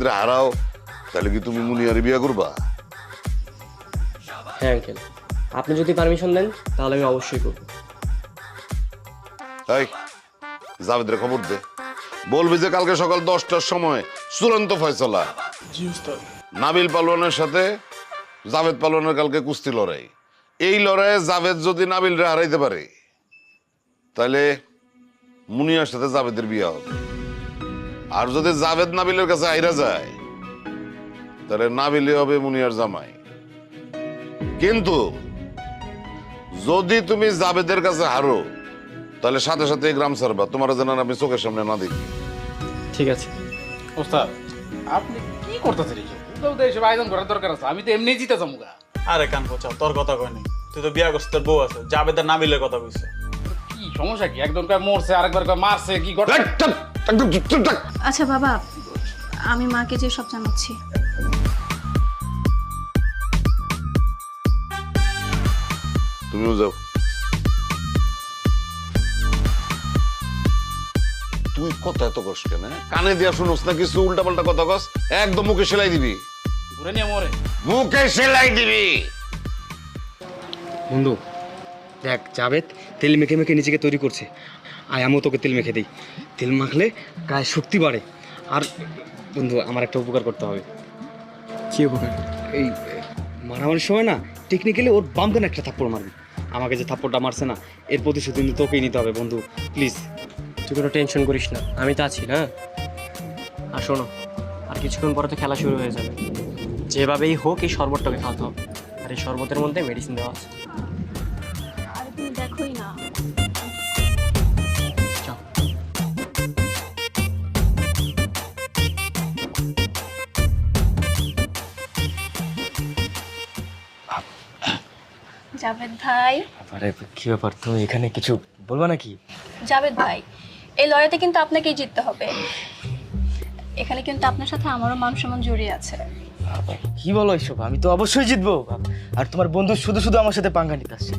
ক্ষেত্রে হারাও তাহলে কি তুমি মুনিয়ারে বিয়ে করবা? হ্যাঁ আঙ্কেল, আপনি যদি পারমিশন দেন তাহলে আমি অবশ্যই করব। এই জাভেদের খবর দে, বলবি যে কালকে সকাল 10টার সময় চূড়ান্ত ফয়সালা। নাবিল পালোয়ানের সাথে জাভেদ পালোয়ানের কালকে কুস্তি লড়াই। এই লড়াইয়ে জাভেদ যদি নাবিলরে হারাইতে পারে তাহলে মুনিয়ার সাথে জাভেদের বিয়ে হবে। আর যদি জাভেদ নাবিলের কাছে আইরা যায় তাহলে নাবিলে হবে মুনিয়ার জামাই। কিন্তু যদি তুমি জাভেদের কাছে হারো তাহলে সাথে সাথে গ্রাম ছাড়বা, তোমার যেন আমি চোখের সামনে না দেখি। ঠিক আছে ওস্তাদ, আপনি কি করতেছেন এইসব? এইসব আয়োজন করার দরকার আছে, আমি তো এমনি জিতে যাবো। আরে কান পচাও, তোর কথা কয়নি। তুই তো বিয়া করছিস, তোর বউ আছে, জাবেদের নাবিলের কথা কইছে। কি সমস্যা কি? একজন কয় মরছে, আরেকবার কয় মারছে, কি ঘটনা? আচ্ছা বাবা, আমি মাকে যে সব জানাচ্ছি। তুমিও যাও। তুই কথা এত কস কেন? কানে দিয়া শুনোস না কিছু উল্টা পাল্টা কথা কস, একদম মুখে সেলাই দিবি। ঘুরে নিয়ে মরে। মুখে সেলাই দিবি। বন্ধু দেখ, জাভেদ তেল মেখে মেখে নিজেকে তৈরি করছে, আয় আমিও তোকে তেল মেখে দিই। তেল মাখলে গায়ে শক্তি বাড়ে। আর বন্ধু, আমার একটা উপকার করতে হবে। কি উপকার? এই মারামারির সময় না টেকনিক্যালি ওর বাম কানে একটা থাপ্পড় মারবি। আমাকে যে থাপ্পড়টা মারছে না, এর প্রতিশোধ কিন্তু তোকেই নিতে হবে বন্ধু, প্লিজ। তুই কোনো টেনশন করিস না, আমি তো আছি না। আর শোনো, আর কিছুক্ষণ পরে তো খেলা শুরু হয়ে যাবে। যেভাবেই হোক এই শরবতটাকে খাওয়াতে হবে। আর এই শরবতের মধ্যে মেডিসিন দেওয়া আছে। আর তুমি দেখোই না। চল। জাভেদ ভাই, আরে কি ব্যাপার, তুমি এখানে কিছু বলবা নাকি? জাভেদ ভাই, এই লড়াইতে কিন্তু আপনাকেই জিততে হবে। এখানে কিন্তু আপনার সাথে আমারও মান সম্মান জড়িয়ে আছে। কি বলো এসব? আমি তো অবশ্যই জিতবো। আর তোমার বন্ধু শুধু শুধু আমার সাথে পাঙ্গা নিতে আসছে।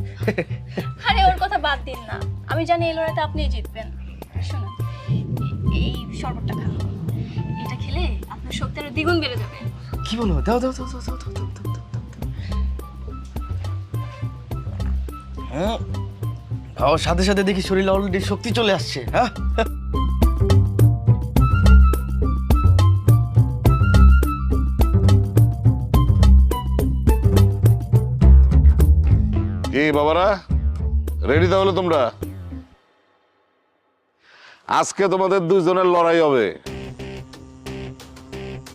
আরে ওর কথা বাদ দিন না, আমি জানি এই লড়াইতে আপনিই জিতবেন। শুনুন, এই শরবতটা খান। এটা খেলে আপনার শক্তি আরো দ্বিগুণ বেড়ে যাবে। কি বলো? দাও দাও দাও দাও দাও দাও দাও, দাও, দাও, দাও। হ্যাঁ, খাওয়ার সাথে সাথে দেখি শরীরে অলরেডি শক্তি চলে আসছে। হ্যাঁ, এই বাবারা রেডি তাহলে তোমরা? আজকে তোমাদের দুইজনের লড়াই হবে।